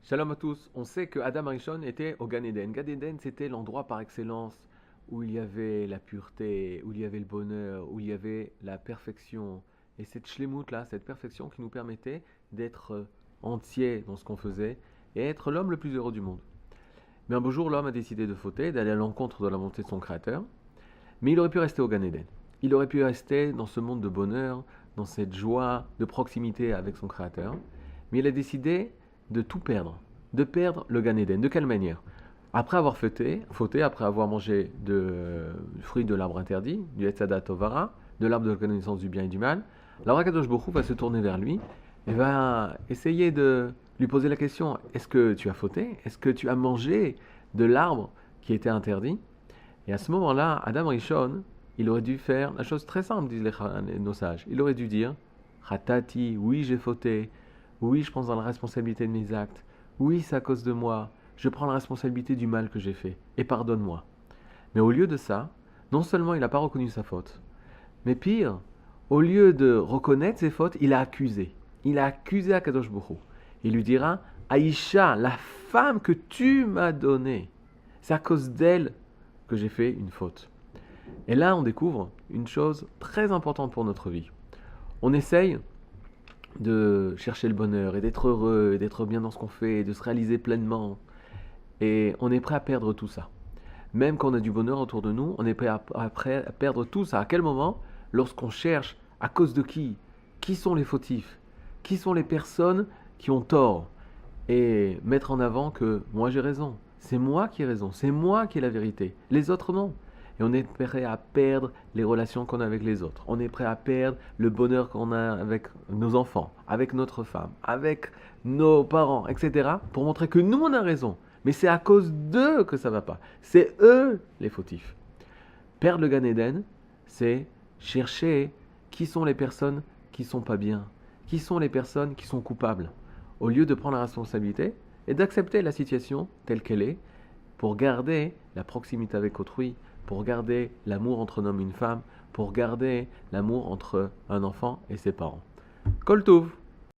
Shalom à tous. On sait que Adam Arishon était au Gan Eden. Gan Eden, c'était l'endroit par excellence où il y avait la pureté, où il y avait le bonheur, où il y avait la perfection. Et cette shlemut là, cette perfection qui nous permettait d'être entier dans ce qu'on faisait et être l'homme le plus heureux du monde. Mais un beau jour, l'homme a décidé de fauter, d'aller à l'encontre de la volonté de son créateur. Mais il aurait pu rester au Gan Eden. Il aurait pu rester dans ce monde de bonheur, dans cette joie de proximité avec son créateur. Mais il a décidé de tout perdre, de perdre le Gan Eden. De quelle manière? Après avoir fauté, après avoir mangé du fruit de l'arbre interdit, du Etzadat Tovara, de l'arbre de la connaissance du bien et du mal, alors Akadosh Baruch Hu va se tourner vers lui et va essayer de lui poser la question: est-ce que tu as fauté? Est-ce que tu as mangé de l'arbre qui était interdit? Et à ce moment-là, Adam Rishon, il aurait dû faire la chose très simple, disent nos sages. Il aurait dû dire: Ratati, oui, j'ai fauté. Oui, je prends la responsabilité de mes actes. Oui, c'est à cause de moi. Je prends la responsabilité du mal que j'ai fait. Et pardonne-moi. Mais au lieu de ça, non seulement il n'a pas reconnu sa faute, mais pire, au lieu de reconnaître ses fautes, il a accusé. Il a accusé Akadosh Baruch Hu. Il lui dira: Aïcha, la femme que tu m'as donnée, c'est à cause d'elle que j'ai fait une faute. Et là, on découvre une chose très importante pour notre vie. On essaye de chercher le bonheur et d'être heureux et d'être bien dans ce qu'on fait et de se réaliser pleinement. Et on est prêt à perdre tout ça. Même quand on a du bonheur autour de nous, on est prêt à perdre tout ça. À quel moment? Lorsqu'on cherche à cause de qui? Qui sont les fautifs? Qui sont les personnes qui ont tort? Et mettre en avant que moi j'ai raison. C'est moi qui ai raison. C'est moi qui ai la vérité. Les autres non. Et on est prêt à perdre les relations qu'on a avec les autres. On est prêt à perdre le bonheur qu'on a avec nos enfants, avec notre femme, avec nos parents, etc. pour montrer que nous, on a raison. Mais c'est à cause d'eux que ça ne va pas. C'est eux les fautifs. Perdre le Gan Eden, c'est chercher qui sont les personnes qui ne sont pas bien, qui sont les personnes qui sont coupables, au lieu de prendre la responsabilité et d'accepter la situation telle qu'elle est, pour garder la proximité avec autrui, pour garder l'amour entre un homme et une femme, pour garder l'amour entre un enfant et ses parents. Kol Tov.